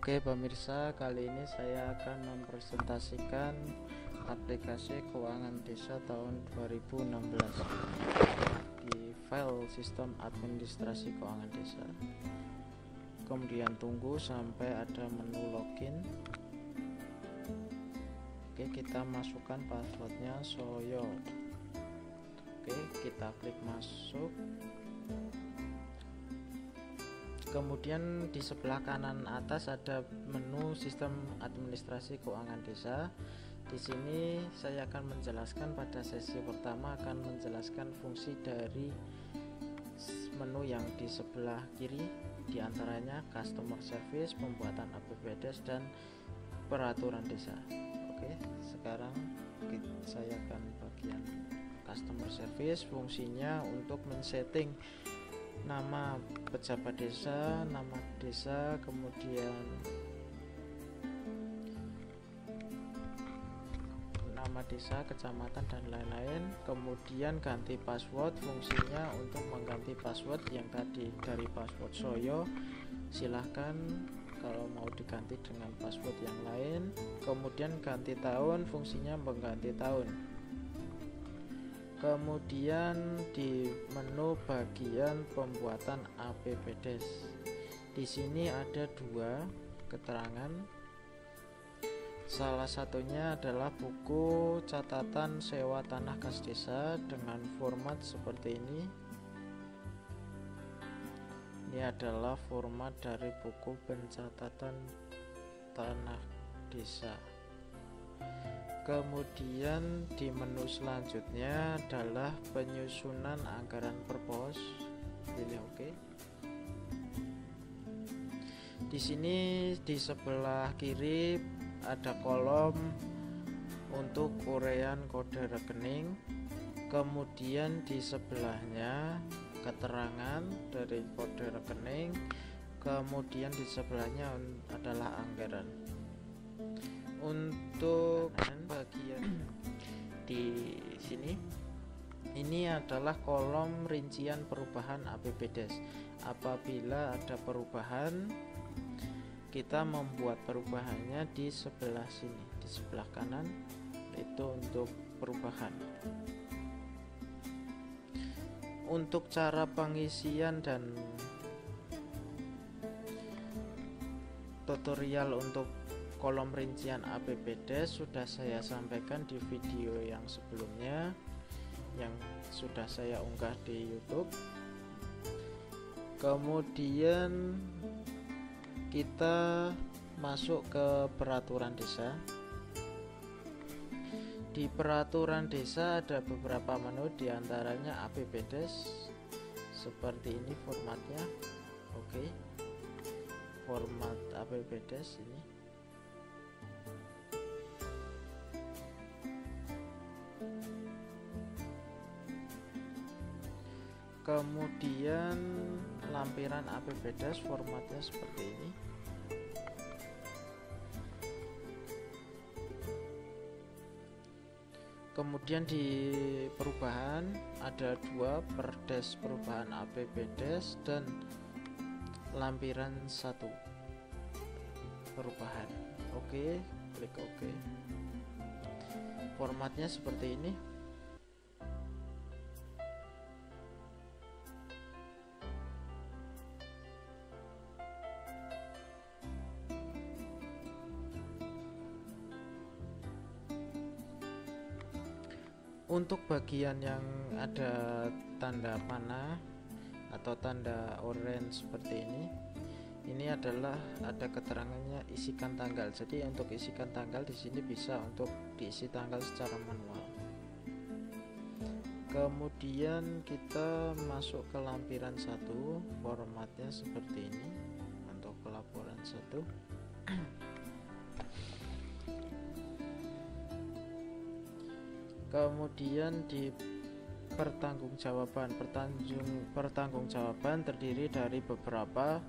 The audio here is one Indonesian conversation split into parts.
Oke pemirsa, kali ini saya akan mempresentasikan aplikasi keuangan desa tahun 2016 di file sistem administrasi keuangan desa. Kemudian tunggu sampai ada menu login. Oke, kita masukkan passwordnya Soyo. Oke, kita klik masuk. Kemudian di sebelah kanan atas ada menu sistem administrasi keuangan desa. Di sini saya akan menjelaskan pada sesi pertama akan menjelaskan fungsi dari menu yang di sebelah kiri, diantaranya customer service, pembuatan APBDes, dan peraturan desa. Oke, sekarang saya akan bagian customer service. Fungsinya untuk men-setting nama pejabat desa, nama desa, kemudian nama desa, kecamatan, dan lain-lain. Kemudian ganti password, fungsinya untuk mengganti password yang tadi dari password Soyo, silahkan kalau mau diganti dengan password yang lain. Kemudian ganti tahun, fungsinya mengganti tahun. Kemudian di menu bagian pembuatan APBDes, di sini ada dua keterangan. Salah satunya adalah buku catatan sewa tanah kas desa dengan format seperti ini. Ini adalah format dari buku pencatatan tanah desa. Kemudian di menu selanjutnya adalah penyusunan anggaran per pos. Pilih oke. Di sini di sebelah kiri ada kolom untuk uraian kode rekening. Kemudian di sebelahnya keterangan dari kode rekening. Kemudian di sebelahnya adalah anggaran. Untuk bagian di sini ini adalah kolom rincian perubahan APBDes. Apabila ada perubahan, kita membuat perubahannya di sebelah sini, di sebelah kanan, itu untuk perubahan. Untuk cara pengisian dan tutorial untuk kolom rincian APBDes sudah saya sampaikan di video yang sebelumnya yang sudah saya unggah di YouTube. Kemudian kita masuk ke peraturan desa. Di peraturan desa ada beberapa menu, diantaranya APBDes seperti ini formatnya. Oke, format APBDes ini. Kemudian lampiran APBDes formatnya seperti ini. Kemudian di perubahan ada dua, perdes perubahan APBDes dan lampiran 1 perubahan. Oke, klik oke. Formatnya seperti ini. Untuk bagian yang ada tanda panah atau tanda orange seperti ini adalah ada keterangannya isikan tanggal. Jadi untuk isikan tanggal di sini bisa untuk diisi tanggal secara manual. Kemudian kita masuk ke lampiran 1, formatnya seperti ini untuk pelaporan 1. Kemudian di pertanggungjawaban terdiri dari beberapa,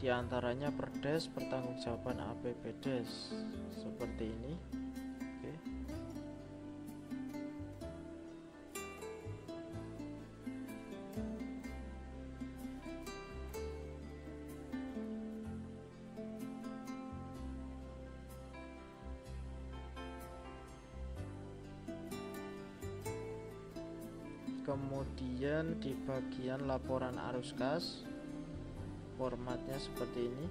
diantaranya perdes, pertanggungjawaban APBDes seperti ini. Oke. Kemudian di bagian laporan arus kas, formatnya seperti ini.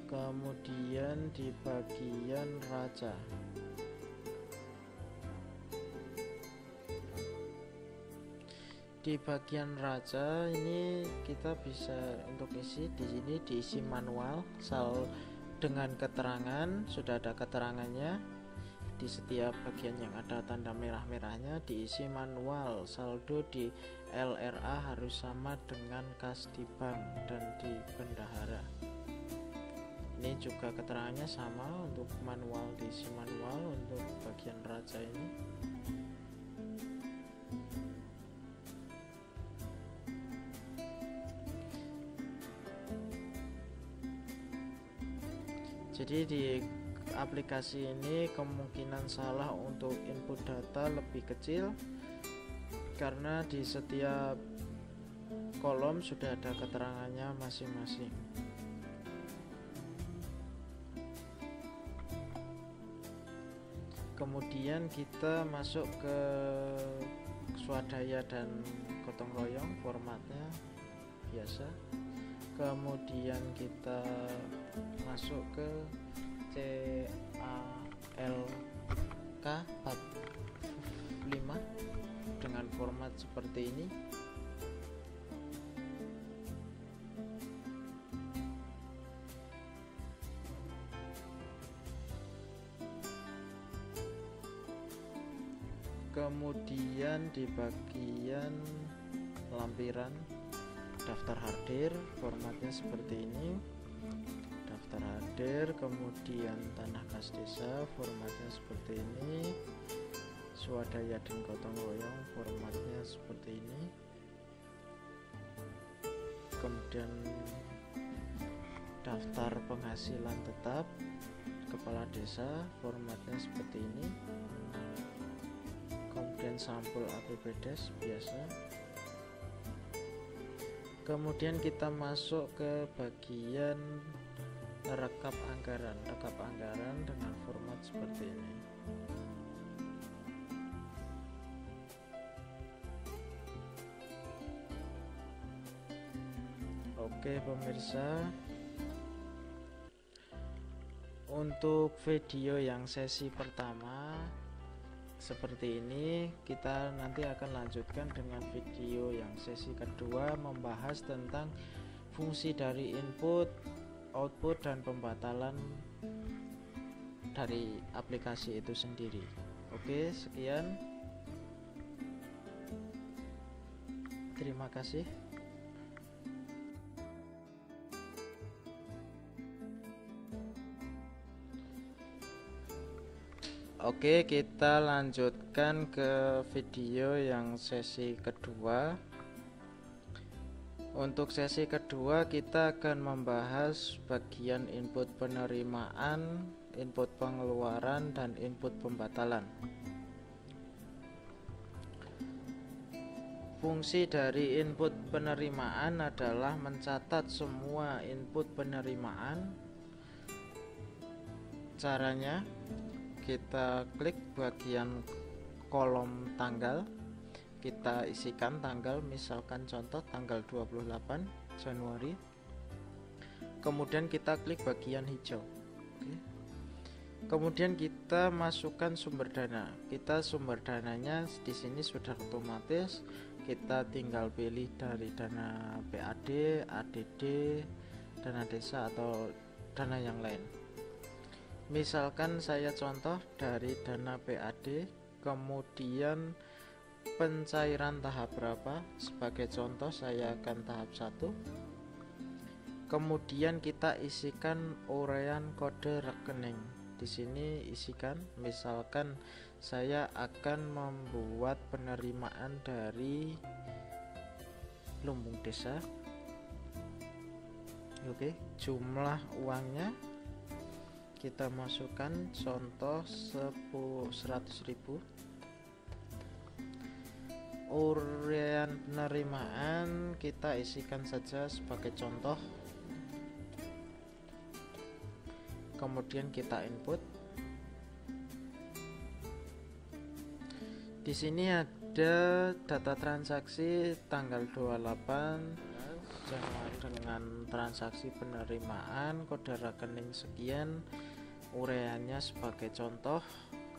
Kemudian di bagian raja, ini kita bisa untuk isi di sini, diisi manual dengan keterangan, sudah ada keterangannya di setiap bagian yang ada tanda merah-merahnya, diisi manual. Saldo di LRA harus sama dengan kas di bank dan di bendahara. Ini juga keterangannya sama untuk manual, diisi manual untuk bagian raja ini. Jadi di aplikasi ini kemungkinan salah untuk input data lebih kecil karena di setiap kolom sudah ada keterangannya masing-masing. Kemudian kita masuk ke swadaya dan gotong royong, formatnya biasa. Kemudian kita masuk ke CALK 45 dengan format seperti ini. Kemudian di bagian lampiran daftar hadir, formatnya seperti ini. Daftar hadir, kemudian tanah kas desa, formatnya seperti ini. Swadaya dan gotong royong, formatnya seperti ini. Kemudian daftar penghasilan tetap kepala desa, formatnya seperti ini. Kemudian sampul APBDes biasa. Kemudian kita masuk ke bagian rekap anggaran dengan format seperti ini. Oke pemirsa, untuk video yang sesi pertama seperti ini, kita nanti akan lanjutkan dengan video yang sesi kedua, membahas tentang fungsi dari input, output, dan pembatalan dari aplikasi itu sendiri. Oke, sekian. Terima kasih. Oke, kita lanjutkan ke video yang sesi kedua. Untuk sesi kedua kita akan membahas bagian input penerimaan, input pengeluaran, dan input pembatalan. Fungsi dari input penerimaan adalah mencatat semua input penerimaan. Caranya, kita klik bagian kolom tanggal, kita isikan tanggal, misalkan contoh tanggal 28 Januari. Kemudian kita klik bagian hijau. Oke. Kemudian kita masukkan sumber dana. Sumber dananya di sini sudah otomatis. Kita tinggal pilih dari dana PAD, ADD, dana desa, atau dana yang lain. Misalkan saya contoh dari dana PAD, kemudian pencairan tahap berapa, sebagai contoh saya akan tahap 1. Kemudian kita isikan uraian kode rekening. Di sini isikan, misalkan saya akan membuat penerimaan dari lumbung desa. Oke, jumlah uangnya kita masukkan contoh 100.000. Uraian penerimaan kita isikan saja sebagai contoh. Kemudian kita input. Di sini ada data transaksi tanggal 28 dengan transaksi penerimaan, kode rekening sekian, ureannya sebagai contoh,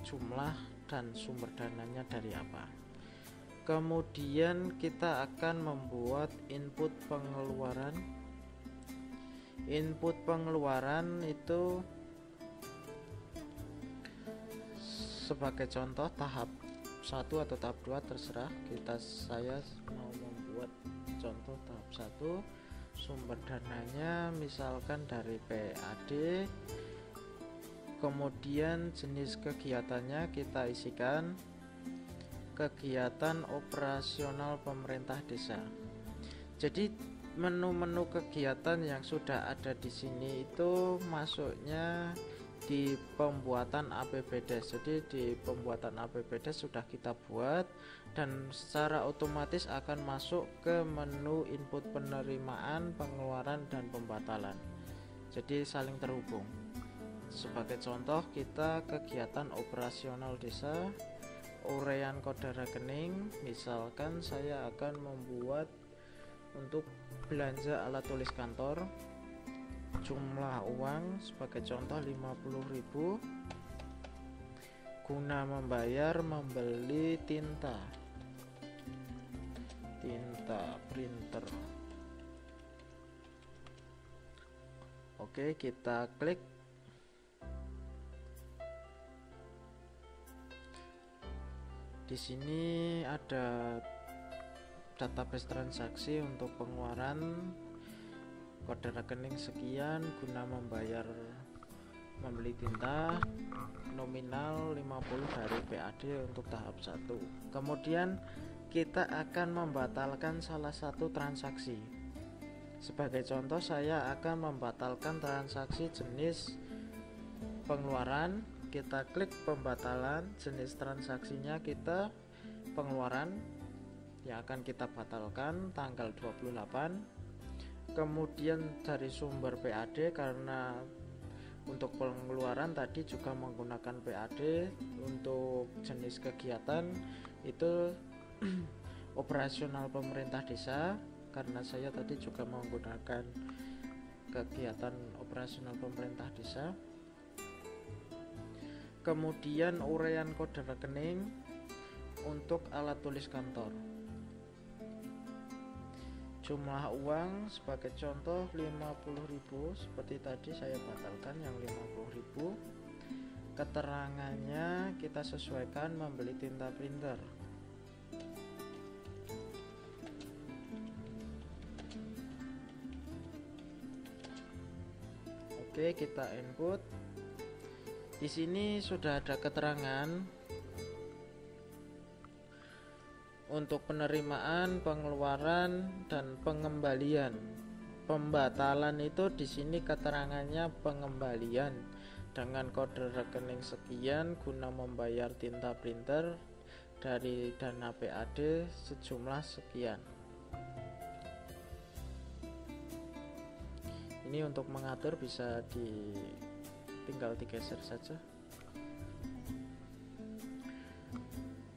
jumlah dan sumber dananya dari apa. Kemudian kita akan membuat input pengeluaran. Input pengeluaran itu sebagai contoh tahap 1 atau tahap 2 terserah saya mau membuat contoh tahap 1. Sumber dananya misalkan dari PAD, kemudian jenis kegiatannya kita isikan kegiatan operasional pemerintah desa. Jadi menu-menu kegiatan yang sudah ada di sini itu masuknya di pembuatan APBDes. Jadi di pembuatan APBDes sudah kita buat dan secara otomatis akan masuk ke menu input penerimaan, pengeluaran dan pembatalan. Jadi saling terhubung. Sebagai contoh kita kegiatan operasional desa, urean kode rekening, misalkan saya akan membuat untuk belanja alat tulis kantor, jumlah uang sebagai contoh 50.000 guna membayar membeli tinta printer. Oke, kita klik. Di sini ada database transaksi untuk pengeluaran kode rekening sekian guna membayar membeli tinta, nominal 50 dari PAD untuk tahap 1. Kemudian kita akan membatalkan salah satu transaksi. Sebagai contoh saya akan membatalkan transaksi jenis pengeluaran. Kita klik pembatalan, jenis transaksinya kita pengeluaran yang akan kita batalkan tanggal 28. Kemudian dari sumber PAD, karena untuk pengeluaran tadi juga menggunakan PAD, untuk jenis kegiatan itu operasional pemerintah desa, karena saya tadi juga menggunakan kegiatan operasional pemerintah desa. Kemudian urean kode rekening untuk alat tulis kantor, jumlah uang sebagai contoh 50.000, seperti tadi saya batalkan yang 50.000. Keterangannya kita sesuaikan membeli tinta printer. Oke, kita input. Di sini sudah ada keterangan untuk penerimaan, pengeluaran dan pengembalian. Pembatalan itu di sini keterangannya pengembalian dengan kode rekening sekian guna membayar tinta printer dari dana PAD sejumlah sekian. Ini untuk mengatur bisa tinggal digeser saja.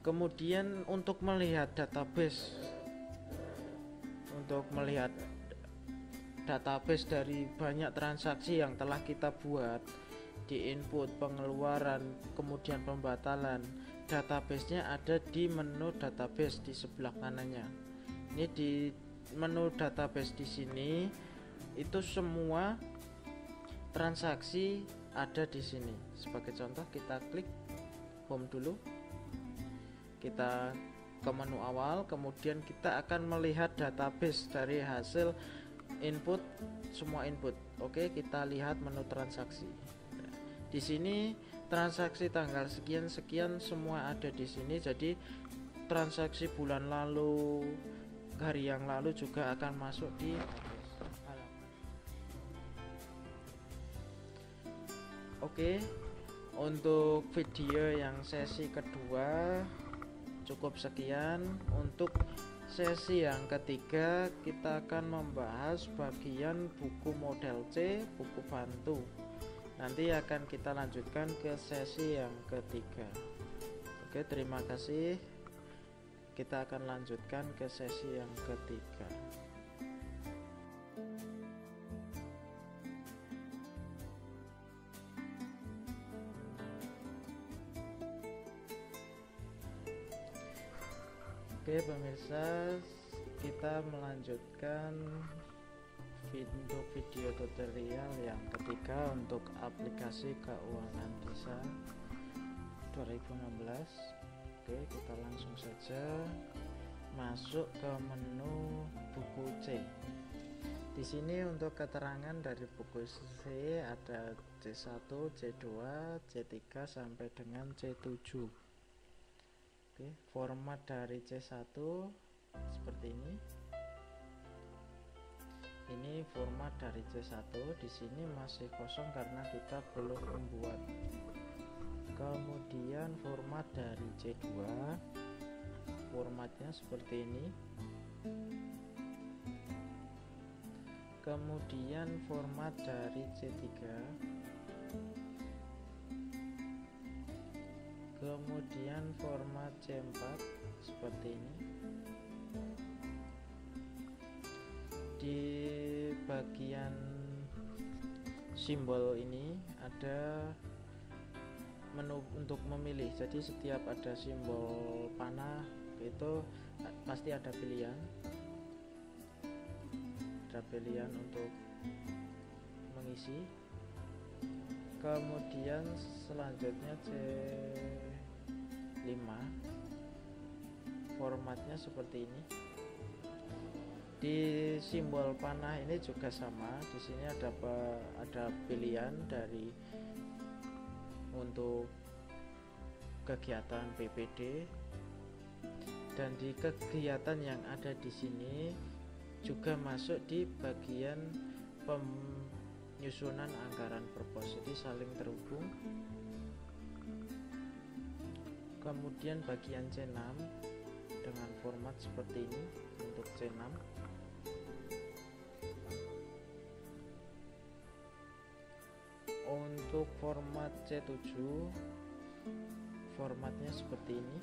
Kemudian untuk melihat database, dari banyak transaksi yang telah kita buat, di input, pengeluaran, kemudian pembatalan, databasenya ada di menu database di sebelah kanannya. Ini di menu database di sini itu semua transaksi ada di sini. Sebagai contoh kita klik home dulu, kita ke menu awal, kemudian kita akan melihat database dari hasil input, semua input. Oke, kita lihat menu transaksi. Di sini transaksi tanggal sekian semua ada di sini. Jadi transaksi bulan lalu, hari yang lalu juga akan masuk di Oke, untuk video yang sesi kedua cukup sekian. Untuk sesi yang ketiga kita akan membahas bagian buku model C, buku bantu. Nanti akan kita lanjutkan ke sesi yang ketiga. Oke, terima kasih. kita akan lanjutkan ke sesi yang ketiga. Oke pemirsa, kita melanjutkan untuk video tutorial yang ketiga untuk aplikasi keuangan desa 2016. Oke, kita langsung saja masuk ke menu buku C. Di sini untuk keterangan dari buku C ada C1, C2, C3 sampai dengan C7. Oke, format dari C1 seperti ini. Ini format dari C1. Di sini masih kosong karena kita belum membuat. Kemudian format dari C2, formatnya seperti ini. Kemudian format dari C3, kemudian format C4 seperti ini. Di bagian simbol ini ada menu untuk memilih. Jadi setiap ada simbol panah itu pasti ada pilihan. Ada pilihan untuk mengisi. Kemudian selanjutnya C5, formatnya seperti ini. Di simbol panah ini juga sama. Di sini ada pilihan dari untuk kegiatan PPD, dan di kegiatan yang ada di sini juga masuk di bagian penyusunan anggaran per-pos, jadi saling terhubung. Kemudian bagian C6 dengan format seperti ini untuk C6. Untuk format C7 formatnya seperti ini.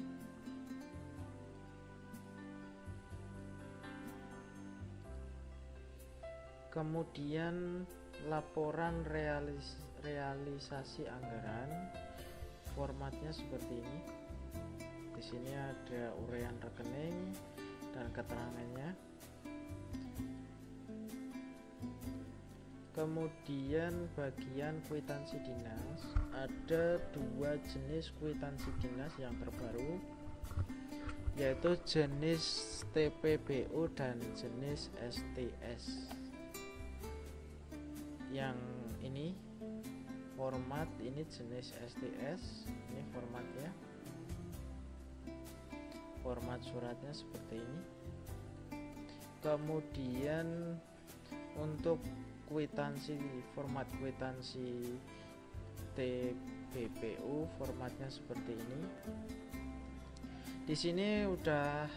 Kemudian laporan realisasi anggaran formatnya seperti ini. Di sini ada uraian rekening dan keterangannya. Kemudian bagian kwitansi dinas, ada dua jenis kwitansi dinas yang terbaru, yaitu jenis TPBU dan jenis STS. Yang ini format ini jenis STS, ini formatnya. Format suratnya seperti ini. Kemudian untuk kwitansi, format kwitansi TPBU formatnya seperti ini. Di sini udah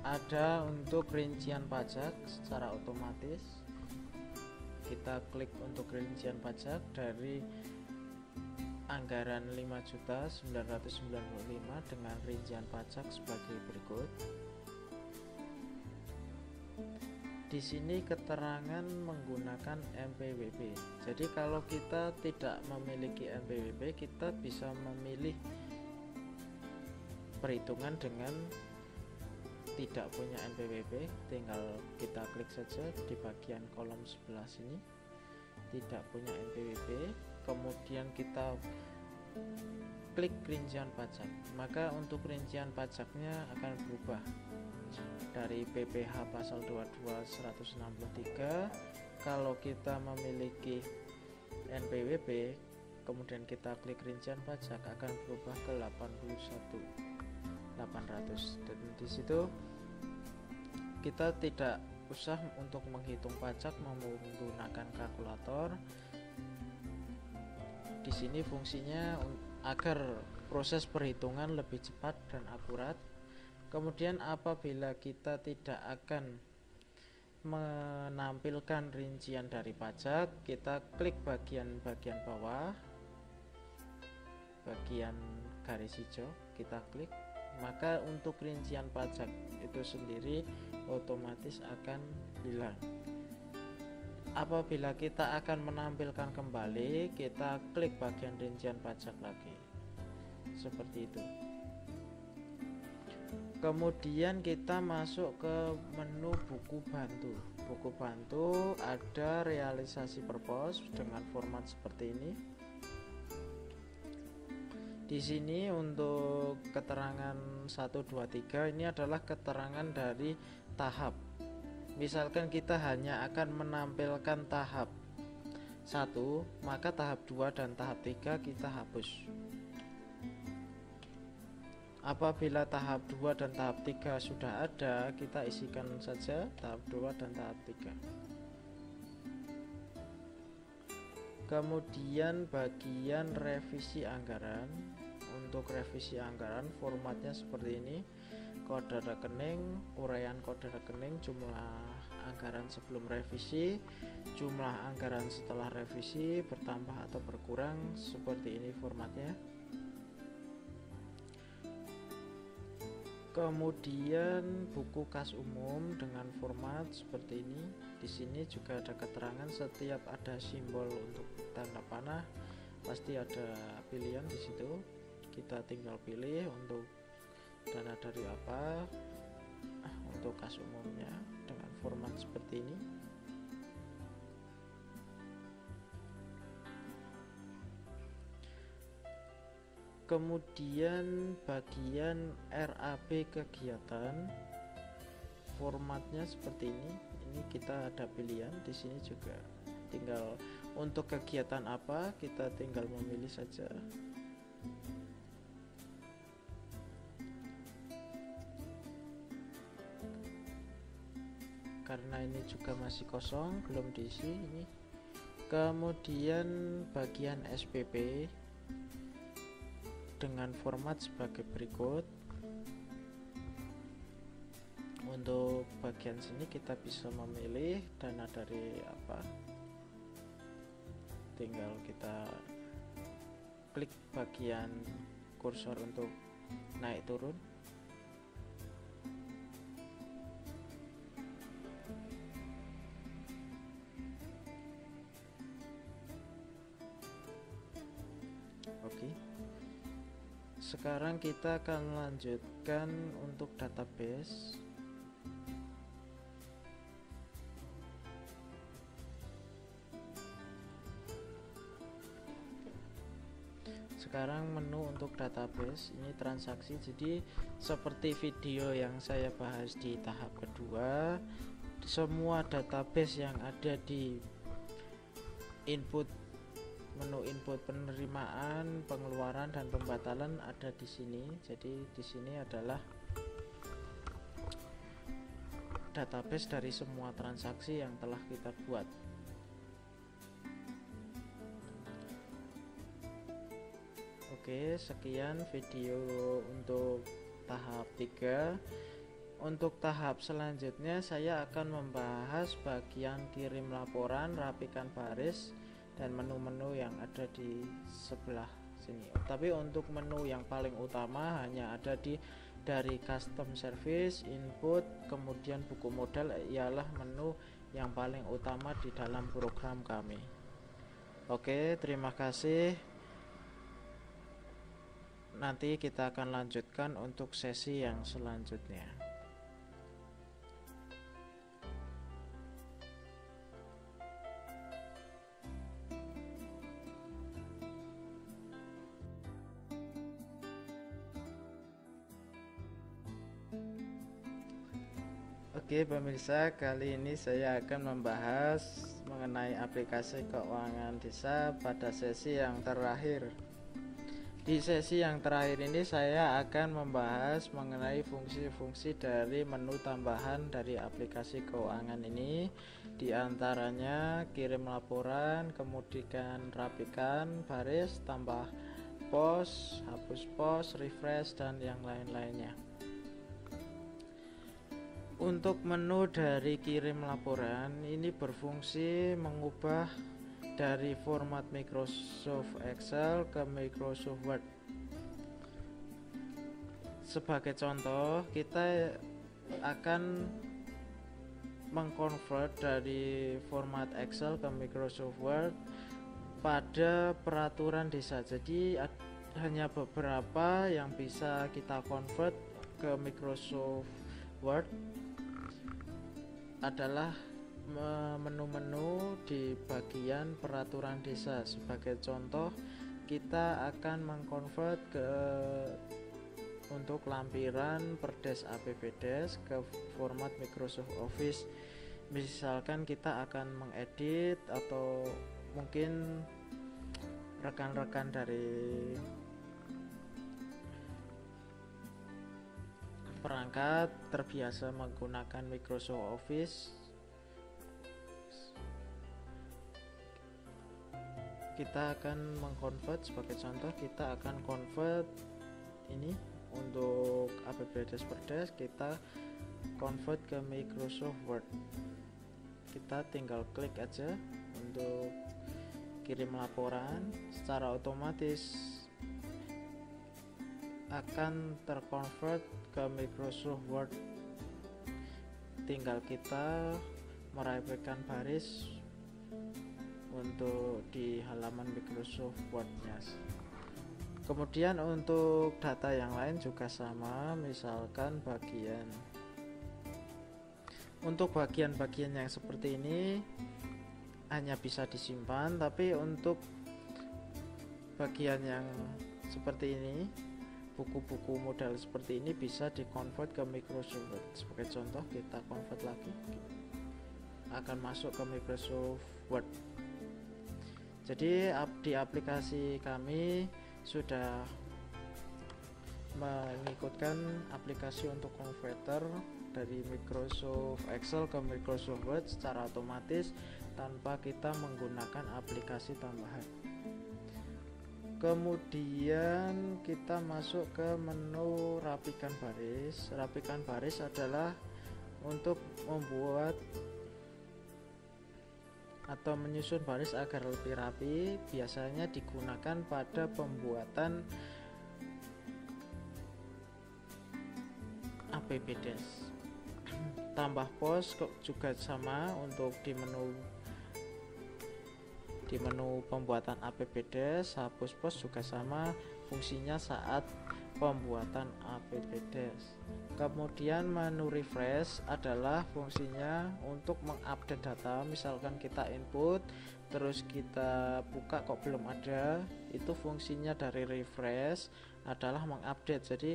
ada untuk rincian pajak secara otomatis. Kita klik untuk rincian pajak dari anggaran 5.995 dengan rincian pajak sebagai berikut. Di sini keterangan menggunakan MPWP. Jadi kalau kita tidak memiliki MPWP, kita bisa memilih perhitungan dengan tidak punya NPWP. Tinggal kita klik saja di bagian kolom sebelah sini, tidak punya NPWP. Kemudian kita klik rincian pajak, maka untuk rincian pajaknya akan berubah dari PPh pasal 22.163. Kalau kita memiliki NPWP kemudian kita klik rincian pajak, akan berubah ke 81.800, dan di situ kita tidak usah untuk menghitung pajak menggunakan kalkulator. Di sini fungsinya agar proses perhitungan lebih cepat dan akurat. Kemudian apabila kita tidak akan menampilkan rincian dari pajak, kita klik bagian bawah, bagian garis hijau, kita klik maka untuk rincian pajak itu sendiri otomatis akan hilang. Apabila kita akan menampilkan kembali, kita klik bagian rincian pajak lagi, seperti itu. Kemudian kita masuk ke menu buku bantu. Buku bantu ada realisasi per pos dengan format seperti ini. Di sini untuk keterangan 1, 2, 3 ini adalah keterangan dari tahap. Misalkan kita hanya akan menampilkan tahap 1, maka tahap 2 dan tahap 3 kita hapus. Apabila tahap 2 dan tahap 3 sudah ada, kita isikan saja tahap 2 dan tahap 3. Kemudian bagian revisi anggaran. Untuk revisi anggaran formatnya seperti ini. Kode rekening, uraian kode rekening, jumlah anggaran sebelum revisi, jumlah anggaran setelah revisi, bertambah atau berkurang, seperti ini formatnya. Kemudian buku kas umum dengan format seperti ini. Di sini juga ada keterangan, setiap ada simbol untuk tanda panah pasti ada pilihan di situ. Kita tinggal pilih untuk dana dari apa. Untuk kas umumnya dengan format seperti ini. Kemudian bagian RAB kegiatan, formatnya seperti ini. Ini kita ada pilihan di sini juga. Tinggal untuk kegiatan apa kita tinggal memilih saja. Karena ini juga masih kosong, belum diisi ini. Kemudian bagian SPP dengan format sebagai berikut. Untuk bagian sini kita bisa memilih dana dari apa, tinggal kita klik bagian kursor untuk naik turun. Oke. Sekarang kita akan lanjutkan untuk database. Sekarang menu untuk database, ini transaksi. Jadi seperti video yang saya bahas di tahap kedua, semua database yang ada di input, menu input penerimaan, pengeluaran dan pembatalan ada di sini. Jadi di sini adalah database dari semua transaksi yang telah kita buat. Oke, sekian video untuk tahap 3. Untuk tahap selanjutnya saya akan membahas bagian kirim laporan, rapikan baris, dan menu-menu yang ada di sebelah sini. Tapi untuk menu yang paling utama hanya ada dari custom service, input, kemudian buku modal ialah menu yang paling utama di dalam program kami. Oke, terima kasih. Nanti kita akan lanjutkan untuk sesi yang selanjutnya. Oke pemirsa, kali ini saya akan membahas mengenai aplikasi keuangan desa pada sesi yang terakhir. Di sesi yang terakhir ini saya akan membahas mengenai fungsi-fungsi dari menu tambahan dari aplikasi keuangan ini. Di antaranya kirim laporan, kemudian rapikan baris, tambah pos, hapus pos, refresh, dan yang lain-lainnya. Untuk menu dari kirim laporan ini berfungsi mengubah dari format Microsoft Excel ke Microsoft Word. Sebagai contoh, kita akan mengkonvert dari format Excel ke Microsoft Word pada peraturan desa. Jadi hanya beberapa yang bisa kita convert ke Microsoft Word adalah menu-menu di bagian peraturan desa. Sebagai contoh, kita akan mengkonvert untuk lampiran Perdes APBDes ke format Microsoft Office. Misalkan kita akan mengedit, atau mungkin rekan-rekan dari perangkat terbiasa menggunakan Microsoft Office, kita akan mengconvert. Sebagai contoh, kita akan convert ini untuk APBDes Perdes, kita convert ke Microsoft Word. Kita tinggal klik aja untuk kirim laporan, secara otomatis akan terconvert ke Microsoft Word. Tinggal kita merapikan baris untuk di halaman Microsoft Word-nya. Kemudian untuk data yang lain juga sama, misalkan untuk bagian-bagian yang seperti ini hanya bisa disimpan, tapi untuk bagian yang seperti ini, buku-buku model seperti ini bisa dikonvert ke Microsoft Word. Sebagai contoh, kita convert lagi, akan masuk ke Microsoft Word. Jadi di aplikasi kami sudah mengikutkan aplikasi untuk konverter dari Microsoft Excel ke Microsoft Word secara otomatis tanpa kita menggunakan aplikasi tambahan. Kemudian kita masuk ke menu rapikan baris. Rapikan baris adalah untuk membuat atau menyusun baris agar lebih rapi. Biasanya digunakan pada pembuatan APBDes. Tambah pos juga sama untuk di menu pembuatan APBDes. Hapus pos juga sama fungsinya saat pembuatan APBDes. Kemudian menu refresh adalah fungsinya untuk mengupdate data. Misalkan kita input terus kita buka kok belum ada, itu fungsinya dari refresh adalah mengupdate. Jadi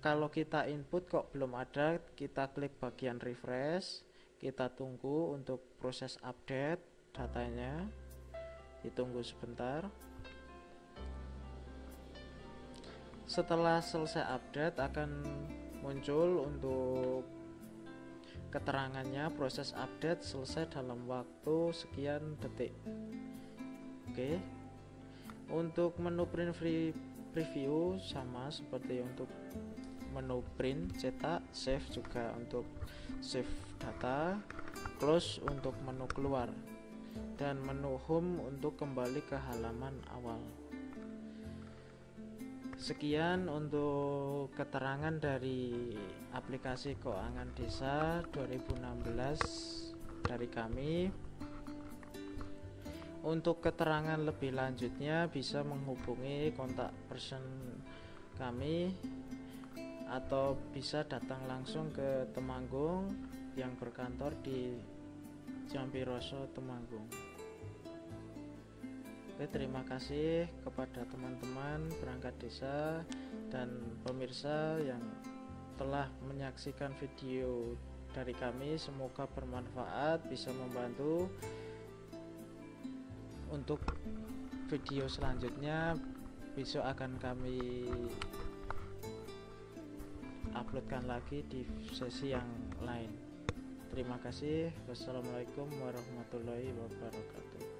kalau kita input kok belum ada, kita klik bagian refresh, kita tunggu untuk proses update datanya, ditunggu sebentar. Setelah selesai update akan muncul untuk keterangannya, proses update selesai dalam waktu sekian detik. Oke. Untuk menu print preview sama seperti untuk menu print, cetak, save juga untuk save data, close untuk menu keluar, dan menu home untuk kembali ke halaman awal. Sekian untuk keterangan dari aplikasi Keuangan Desa 2016 dari kami. Untuk keterangan lebih lanjutnya bisa menghubungi kontak person kami atau bisa datang langsung ke Temanggung yang berkantor di Jampiroso, Temanggung. Oke, terima kasih kepada teman-teman perangkat desa dan pemirsa yang telah menyaksikan video dari kami. Semoga bermanfaat, bisa membantu. Untuk video selanjutnya besok akan kami uploadkan lagi di sesi yang lain. Terima kasih. Wassalamualaikum warahmatullahi wabarakatuh.